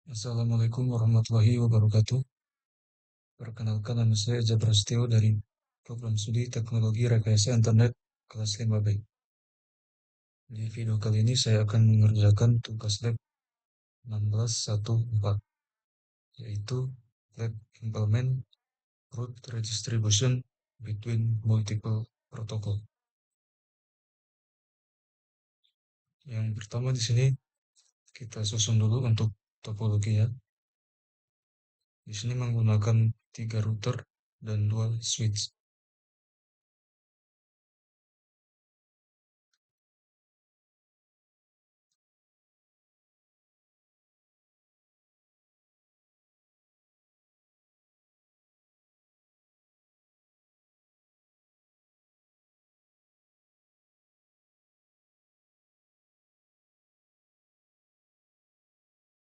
Assalamualaikum warahmatullahi wabarakatuh. Perkenalkan nama saya Jabra Setio dari Program Studi Teknologi Rekayasa Internet kelas 5B. Di video kali ini saya akan mengerjakan tugas lab 1614, yaitu lab implement route redistribution between multiple protocol. Yang pertama di sini kita susun dulu untuk topologi ya. Di sini menggunakan 3 router dan 2 switch.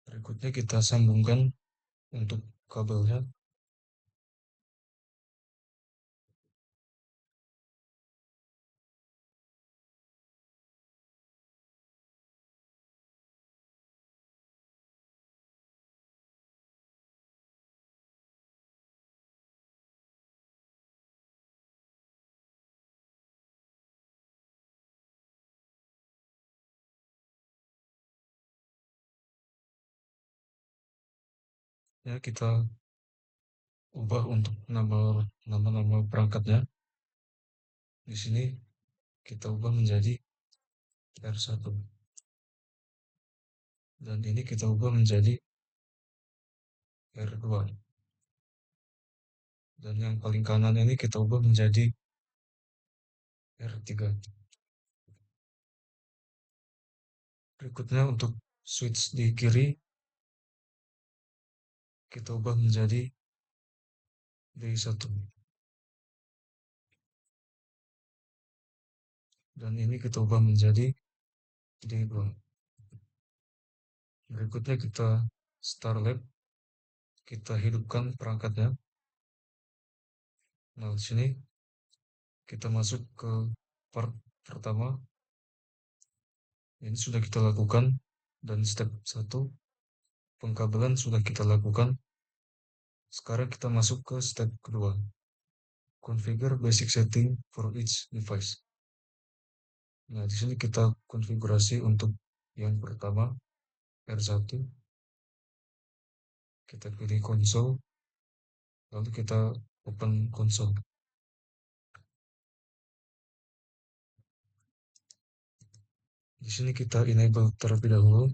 Berikutnya kita sambungkan untuk kabelnya. Ya, kita ubah untuk nama-nama perangkatnya. Di sini kita ubah menjadi R1 dan ini kita ubah menjadi R2 dan yang paling kanan ini kita ubah menjadi R3. Berikutnya untuk switch di kiri kita ubah menjadi D1 dan ini kita ubah menjadi D2. Berikutnya kita start lab, kita hidupkan perangkatnya. Nah, di sini kita masuk ke part pertama. Ini sudah kita lakukan dan step 1 pengkabelan sudah kita lakukan. Sekarang kita masuk ke step kedua. Configure basic setting for each device. Nah, di sini kita konfigurasi untuk yang pertama R1. Kita pilih console, lalu kita open console. Di sini kita enable terlebih dahulu.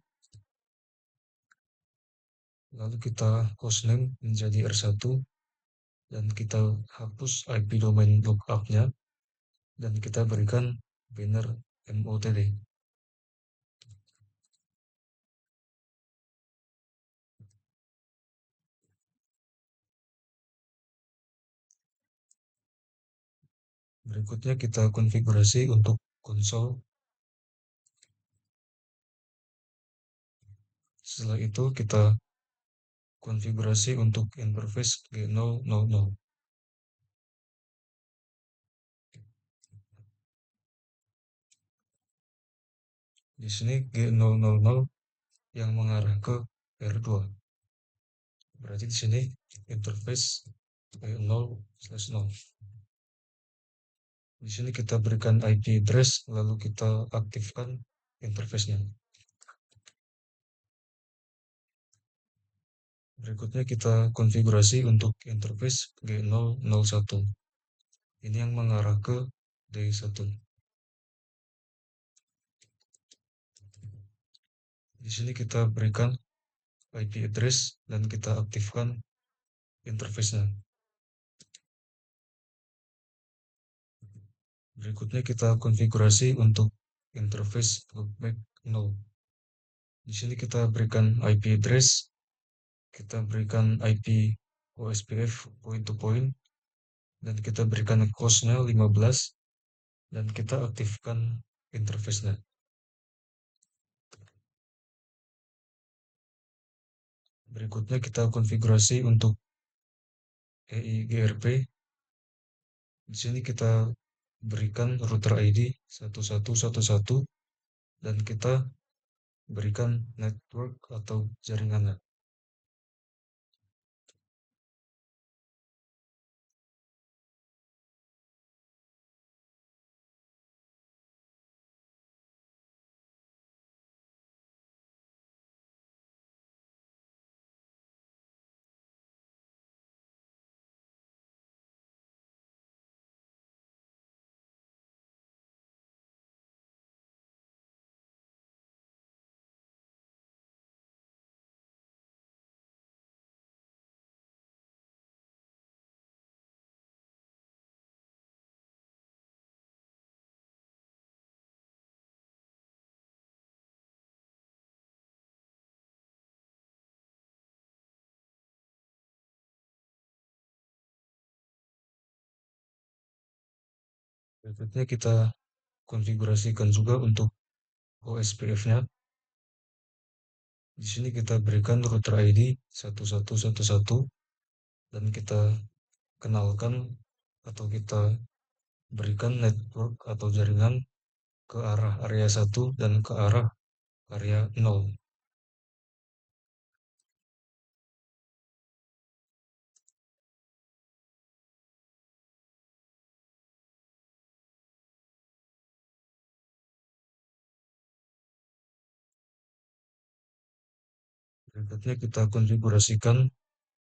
Lalu kita hostname menjadi R1 dan kita hapus IP domain lookup-nya dan kita berikan banner MOTD. Berikutnya kita konfigurasi untuk konsol. Setelah itu kita konfigurasi untuk interface G000. Di sini G000 yang mengarah ke R2. Berarti di sini interface G0/0. Di sini kita berikan IP address lalu kita aktifkan interface-nya. Berikutnya kita konfigurasi untuk interface G001. Ini yang mengarah ke D1. Di sini kita berikan IP address dan kita aktifkan interface-nya. Berikutnya kita konfigurasi untuk interface loopback 0. Di sini kita berikan IP address, kita berikan IP OSPF point to point, dan kita berikan hostnya 15, dan kita aktifkan interface-nya. Berikutnya kita konfigurasi untuk EIGRP. Di sini kita berikan router ID 1111 dan kita berikan network atau jaringannya. Berikutnya kita konfigurasikan juga untuk OSPF-nya. Di sini kita berikan router ID 1111 dan kita kenalkan atau kita berikan network atau jaringan ke arah area 1 dan ke arah area 0. Berikutnya kita konfigurasikan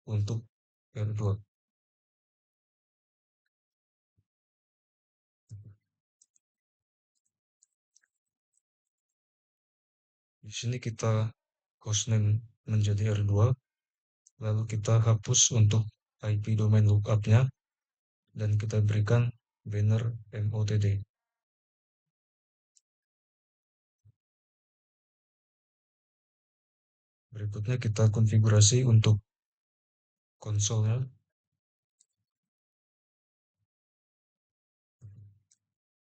untuk R2. Di sini kita hostname menjadi R2, lalu kita hapus untuk IP domain lookup-nya dan kita berikan banner MOTD. Berikutnya kita konfigurasi untuk konsolnya.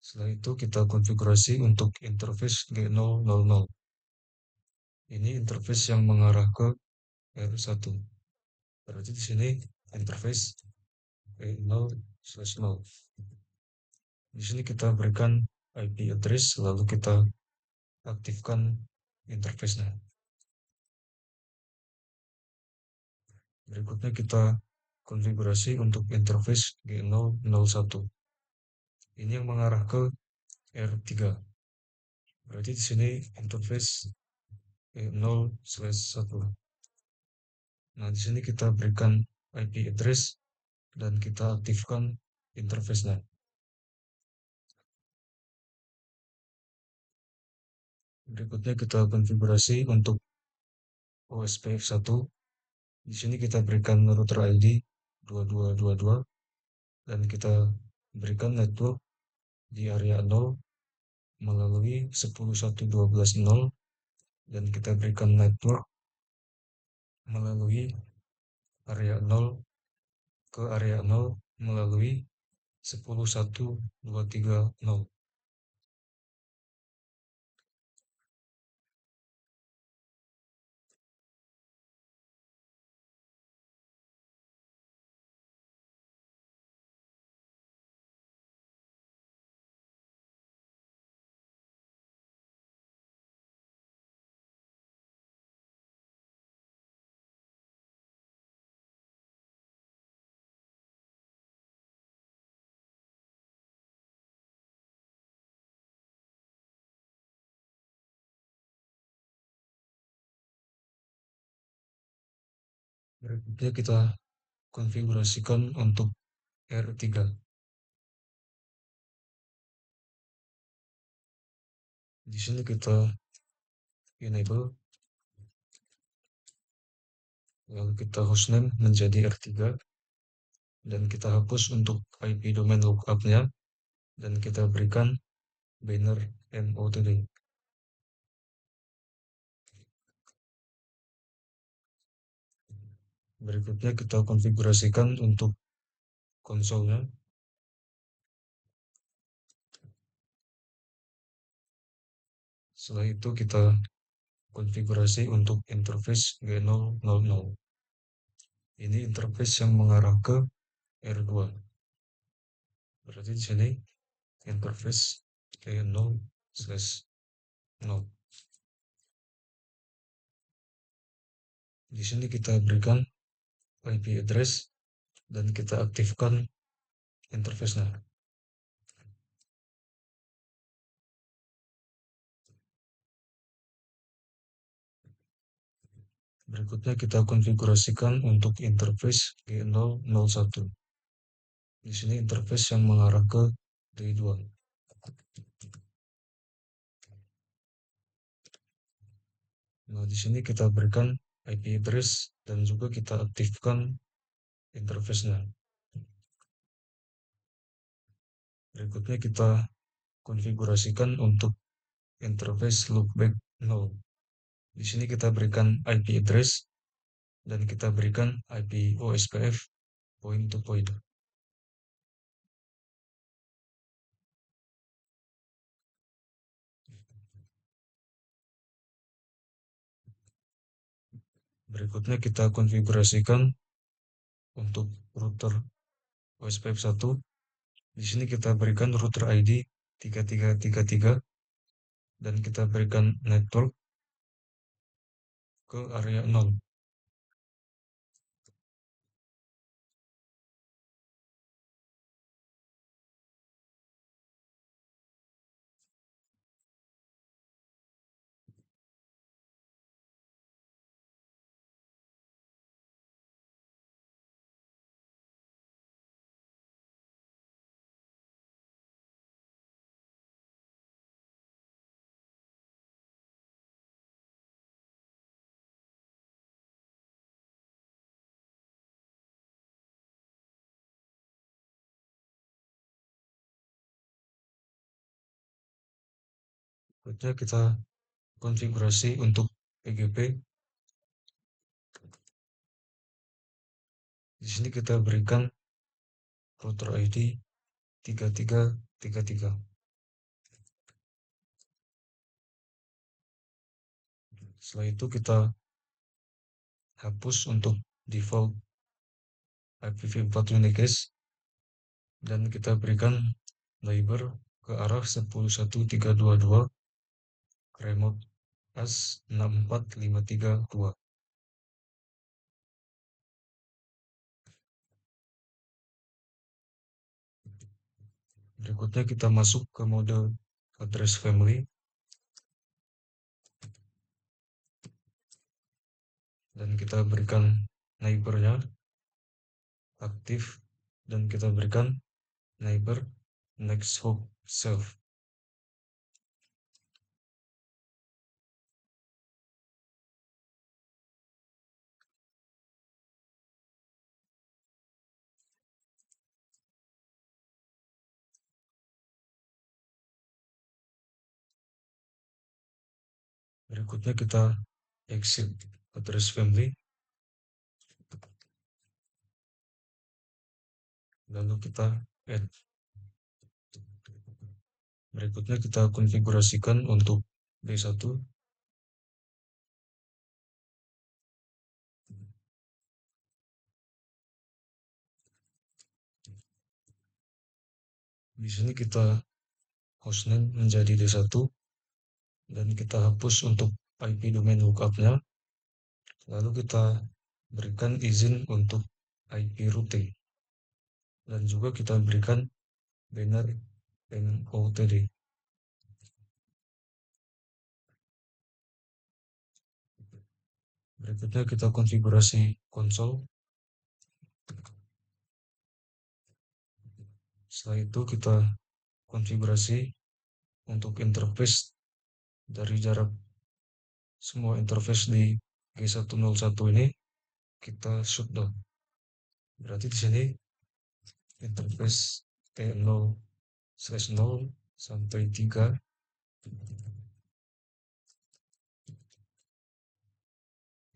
Setelah itu kita konfigurasi untuk interface G000. Ini interface yang mengarah ke R1. Berarti di sini interface G0/0. Di sini kita berikan IP address lalu kita aktifkan interface-nya. Berikutnya kita konfigurasi untuk interface G001. Ini yang mengarah ke R3. Berarti di sini interface G0/1. Nah, di sini kita berikan IP address dan kita aktifkan interface-nya. Berikutnya kita konfigurasi untuk OSPF1. Di sini kita berikan router ID 2222 dan kita berikan network di area 0 melalui 101.12.0 dan kita berikan network melalui area 0 ke area 0 melalui 101.230. Berikutnya kita konfigurasikan untuk R3. Di sini kita enable, lalu kita hostname menjadi R3 dan kita hapus untuk IP domain lookup-nya dan kita berikan banner MOTD. Berikutnya kita konfigurasikan untuk konsolnya. Setelah itu kita konfigurasi untuk interface G000. Ini interface yang mengarah ke R2. Berarti di sini interface G0/0. Di sini kita berikan IP address dan kita aktifkan interface-nya. Berikutnya kita konfigurasikan untuk interface G001. Di sini interface yang mengarah ke D2. Nah, di sini kita berikan IP address dan juga kita aktifkan interface-nya. Berikutnya kita konfigurasikan untuk interface loopback 0. Di sini kita berikan IP address dan kita berikan IP OSPF point to point. Berikutnya kita konfigurasikan untuk router OSPF1. Di sini kita berikan router ID 3333 dan kita berikan network ke area 0. Berikutnya kita konfigurasi untuk PGP. Di sini kita berikan router ID 3333. Setelah itu kita hapus untuk default IPv4 Unicast dan kita berikan label ke arah 101.132 remote as 64532. Berikutnya kita masuk ke mode address family dan kita berikan neighbornya aktif dan kita berikan neighbor next hop self. Berikutnya kita exit address family, lalu kita add. Berikutnya kita konfigurasikan untuk D1. Di sini kita hostname menjadi D1 dan kita hapus untuk IP domain lookup-nya. Lalu kita berikan izin untuk IP routing dan juga kita berikan banner NOTD. Berikutnya kita konfigurasi konsol. Setelah itu kita konfigurasi untuk interface dari jarak semua interface di G101 ini kita shutdown. Berarti di sini interface T0/0 sampai 3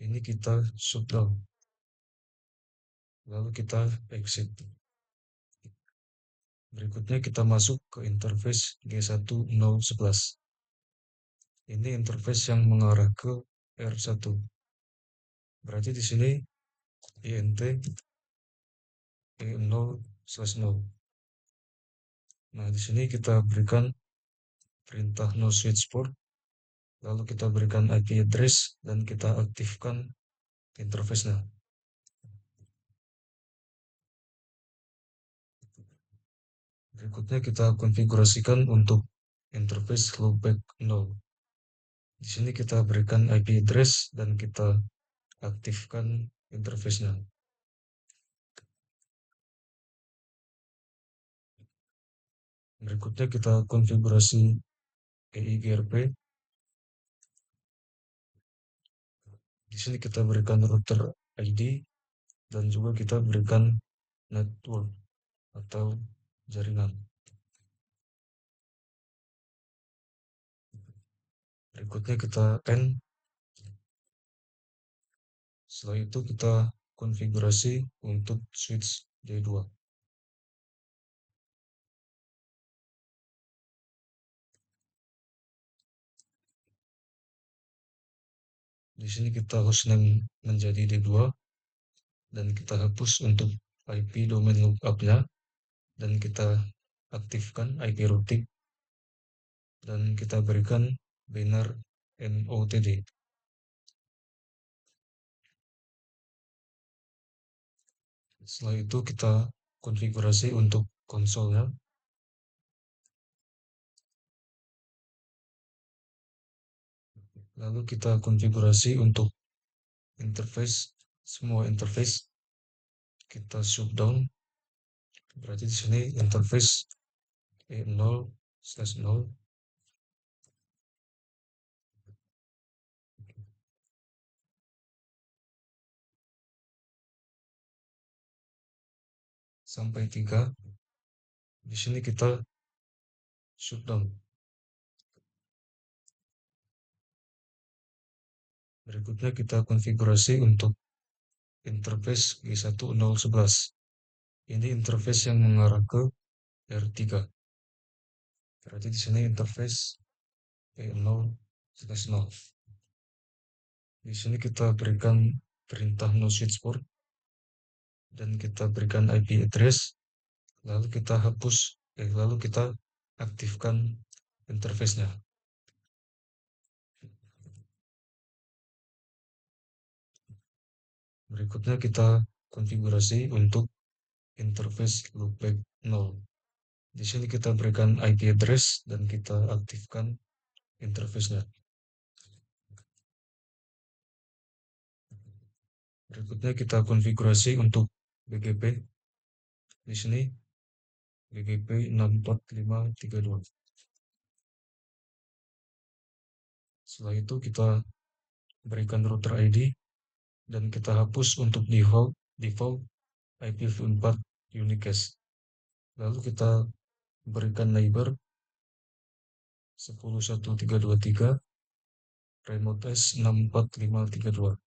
ini kita shutdown. Lalu kita exit. Berikutnya kita masuk ke interface G1011. Ini interface yang mengarah ke R1. Berarti di sini INT E0/0. Nah, di sini kita berikan perintah no switch port, lalu kita berikan IP address dan kita aktifkan interface-nya. Berikutnya kita konfigurasikan untuk interface loopback 0. Di sini kita berikan IP address dan kita aktifkan interface-nya. Berikutnya kita konfigurasi EIGRP. Di sini kita berikan router ID dan juga kita berikan network atau jaringan. Berikutnya kita end. Setelah itu kita konfigurasi untuk switch J2. Di sini kita hostname menjadi D2 dan kita hapus untuk IP domain lookup-nya dan kita aktifkan IP routing dan kita berikan benar MOTD. Setelah itu kita konfigurasi untuk konsolnya. Lalu kita konfigurasi untuk interface, semua interface kita shutdown. Berarti di sini interface E0/0 sampai 3. Di sini kita shutdown. Berikutnya kita konfigurasi untuk interface G1011. Ini interface yang mengarah ke R3. Berarti di sini interface E0/0. Di sini kita berikan perintah no switch port dan kita berikan IP address, lalu kita aktifkan interface-nya. Berikutnya kita konfigurasi untuk interface loopback 0. Di sini kita berikan IP address dan kita aktifkan interface-nya. Berikutnya kita konfigurasi untuk BGP. Di sini BGP 64532. Setelah itu kita berikan router ID dan kita hapus untuk default IPv4 unicast. Lalu kita berikan neighbor 10.1.3.2.3 remote S 64532.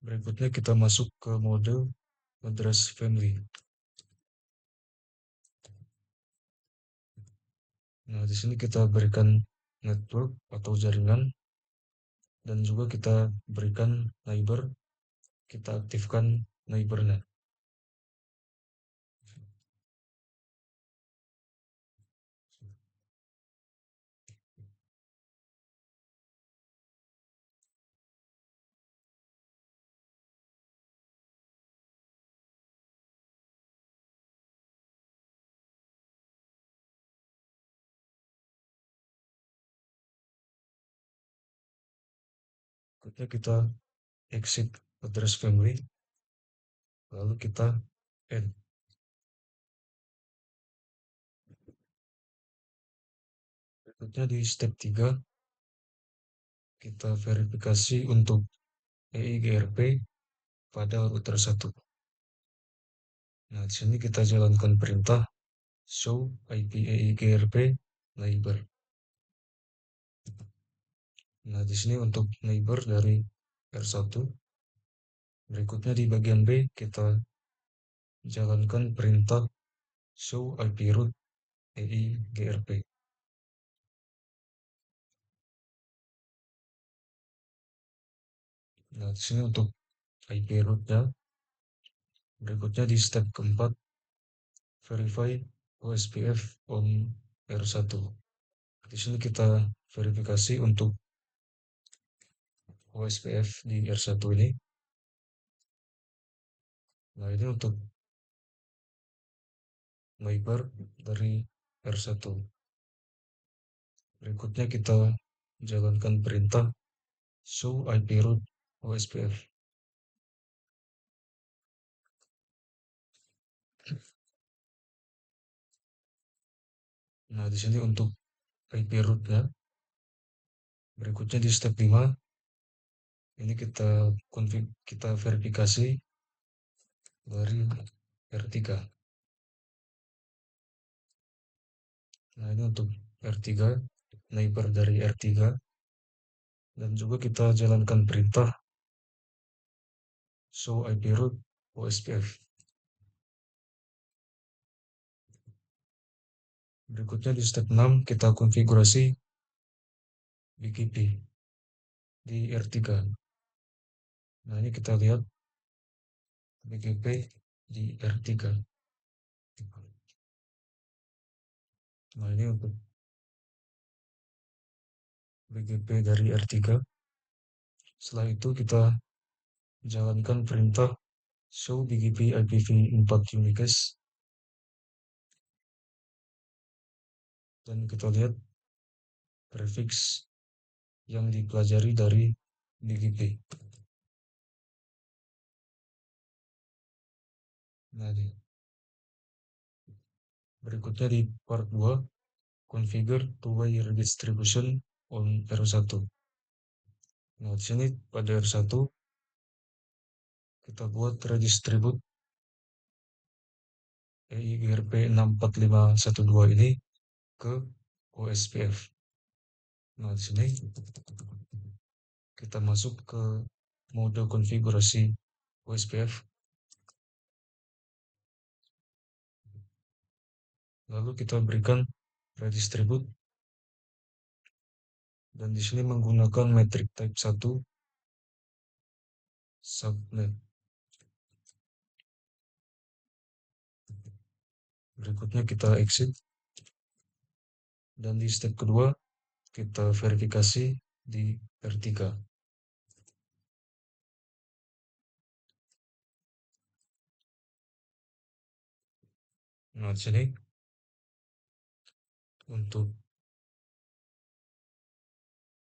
Berikutnya kita masuk ke mode address family. Nah, di sini kita berikan network atau jaringan dan juga kita berikan neighbor, kita aktifkan neighbornya. Berikutnya kita exit address family, lalu kita add. Berikutnya di step 3 kita verifikasi untuk EIGRP pada router 1. Nah, di sini kita jalankan perintah show IP EIGRP neighbor. Nah, di sini untuk neighbor dari R1. Berikutnya di bagian B kita jalankan perintah show IP root EIGRP. Nah, di sini untuk IP rootnya. Berikutnya di step keempat verify OSPF on R1. Di sini kita verifikasi untuk OSPF di R1 ini. Nah, ini untuk neighbor dari R1. Berikutnya kita jalankan perintah show IP root OSPF. Nah, di sini untuk IP rootnya. Berikutnya di step 5 ini kita verifikasi dari R3. Nah, ini untuk R3, neighbor dari R3, dan juga kita jalankan perintah show IP root OSPF. Berikutnya di step 6 kita konfigurasi BGP di R3. Nah, ini kita lihat BGP di R3. Nah, ini untuk BGP dari R3. Setelah itu kita jalankan perintah show BGP IPv4 unicast dan kita lihat prefix yang dipelajari dari BGP. Nah, berikutnya di part 2, configure two-way redistribution on R1. Nah, di sini pada R1 kita buat redistribute EIGRP 64512 ini ke OSPF. Nah, di sini kita masuk ke mode konfigurasi OSPF. Lalu kita berikan redistribute dan di sini menggunakan metric type 1 subnet. Berikutnya kita exit dan di step kedua kita verifikasi di R3. Nah, di sini untuk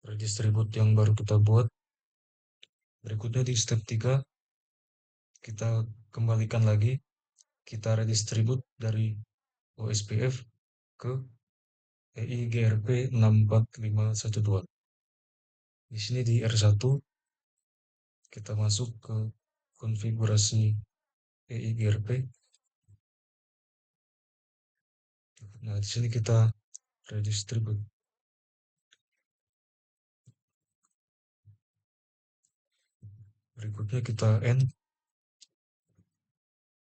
redistribute yang baru kita buat. Berikutnya di step 3 kita kembalikan lagi, kita redistribute dari OSPF ke EIGRP 64512. Di sini di R1 kita masuk ke konfigurasi EIGRP. Nah, di sini kita redistribute. Berikutnya kita end.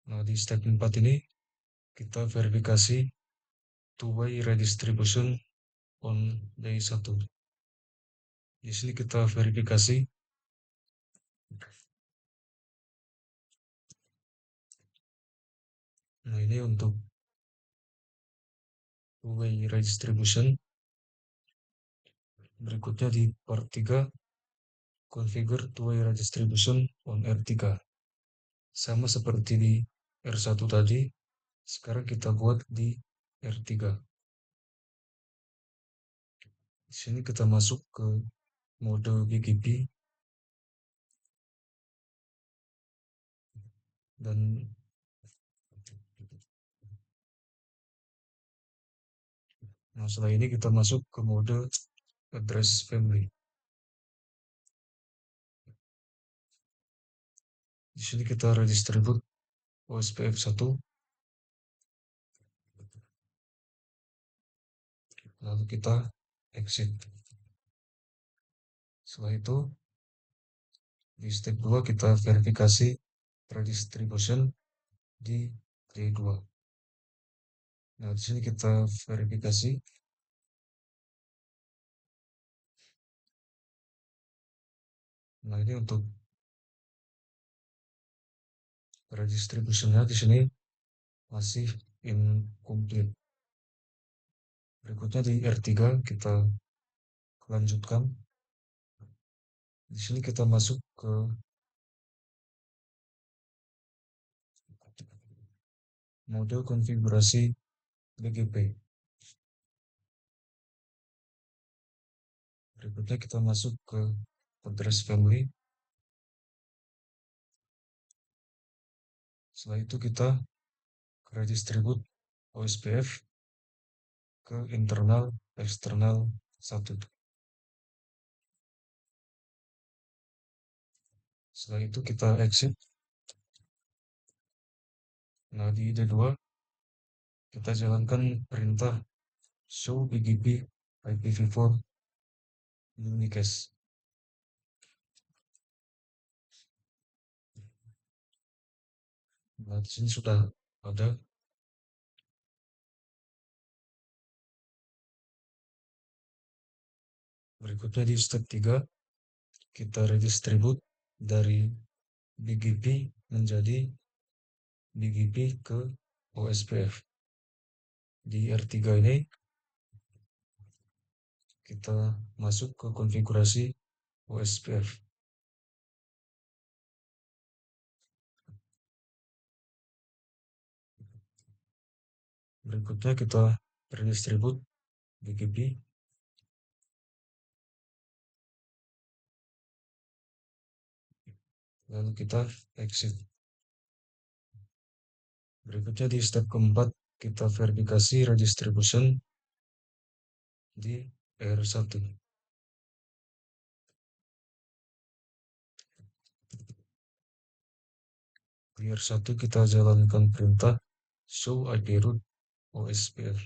Nah, di step 4 ini kita verifikasi two-way redistribution on day 1. Di sini kita verifikasi. Nah, ini untuk two-way redistribution. Berikutnya di part 3, configure two-way redistribution on R3. Sama seperti di R1 tadi, sekarang kita buat di R3. Di sini kita masuk ke mode BGP dan setelah ini kita masuk ke mode address family. Di sini kita redistribute OSPF 1, lalu kita exit. Setelah itu di step 2 kita verifikasi redistribution di D2. Nah, di sini kita verifikasi. Nah, ini untuk redistributionnya di sini masih incomplete. Berikutnya di R3 kita lanjutkan. Di sini kita masuk ke mode konfigurasi BGP. Berikutnya kita masuk ke address family. Setelah itu kita redistribute OSPF ke internal eksternal 1. Setelah itu kita exit. Nah, di D2 kita jalankan perintah show BGP IPv4 unicast. Nah, di sini sudah ada. Berikutnya di step 3, kita redistribute dari BGP menjadi BGP ke OSPF. Di R3 ini kita masuk ke konfigurasi OSPF. Berikutnya kita redistribute BGP, lalu kita exit. Berikutnya di step keempat, kita verifikasi redistribution di R1. Di R1 kita jalankan perintah show IP root OSPF.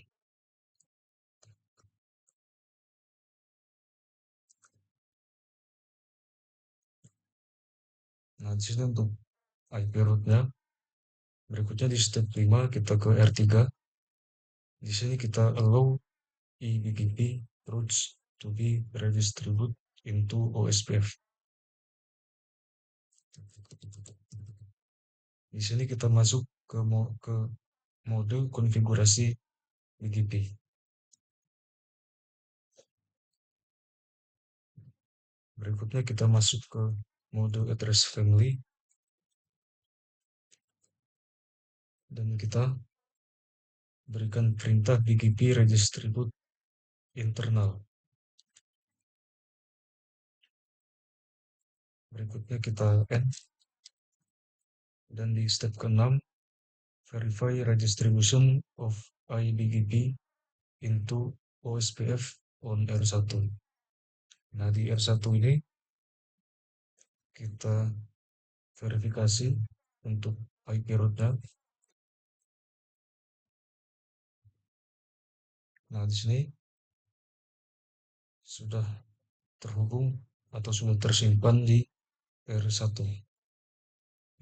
Nah, di sini untuk IP rootnya. Berikutnya di step 5 kita ke R3. Di sini kita allow eBGP routes to be redistributed into OSPF. Di sini kita masuk ke mode konfigurasi BGP. Berikutnya kita masuk ke mode address family dan kita berikan perintah BGP redistribute internal. Berikutnya kita end dan di step ke-6 verify redistribution of iBGP into OSPF on R1. Nah, di R1 ini kita verifikasi untuk IP rootnya. Nah, di sini sudah terhubung atau sudah tersimpan di R1.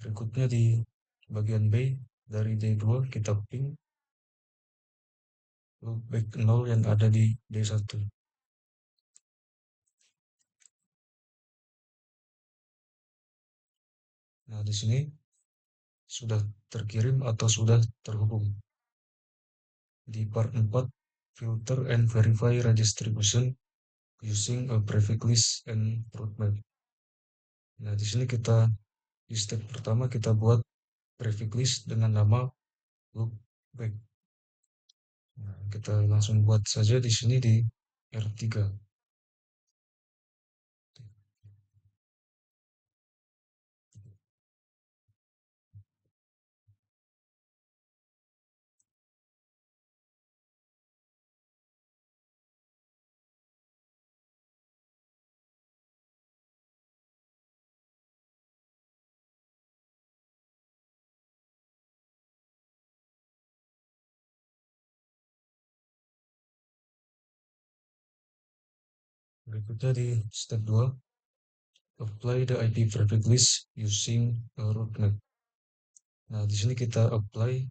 Berikutnya di bagian B dari D2 kita ping loopback 0 yang ada di D1. Nah, di sini sudah terkirim atau sudah terhubung. Di part 4, filter and verify redistribution using a prefix list and route map. Nah, di sini di step pertama kita buat prefix list dengan nama loopback. Nah, kita langsung buat saja di sini di R3. Berikutnya di step 2, apply the IP prefix list using a route map. Nah, di sini kita apply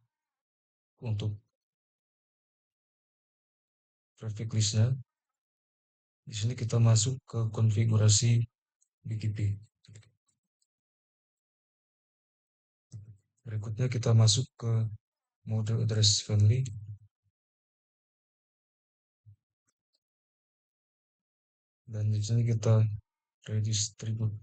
untuk prefix listnya. Di sini kita masuk ke konfigurasi BGP. Berikutnya kita masuk ke mode address family. Dan di sini kita redistribute.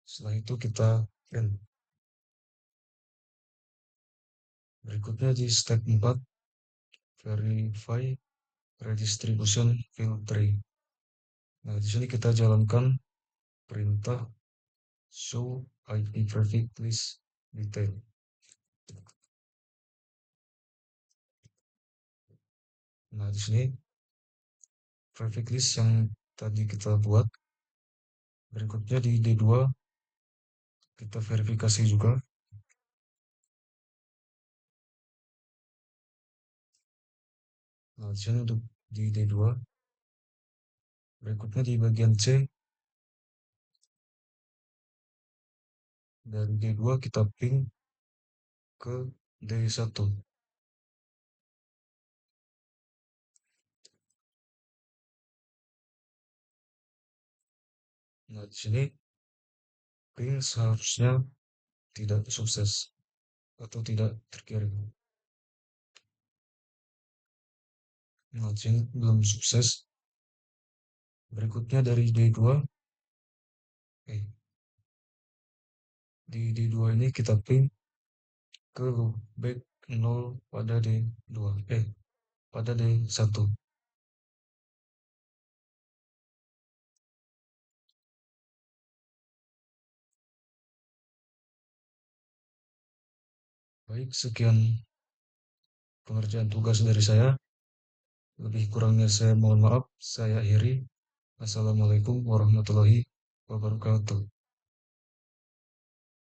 Setelah itu kita end. Berikutnya di step 4, verify redistribution filtering. Nah, di sini kita jalankan perintah show IP prefix list detail. Nah, di sini prefix list yang tadi kita buat. Berikutnya di D2 kita verifikasi juga. Nah, di sini untuk di D2. Berikutnya di bagian C Dari D2 kita ping ke D1. Nah, di sini ping seharusnya tidak sukses atau tidak terkirim. Nah, di sini belum sukses. Berikutnya dari D2, eh, di D2 ini kita ping ke loopback 0 pada D2, pada D1. Baik, sekian pengerjaan tugas dari saya. Lebih kurangnya saya mohon maaf. Saya akhiri. Assalamualaikum warahmatullahi wabarakatuh.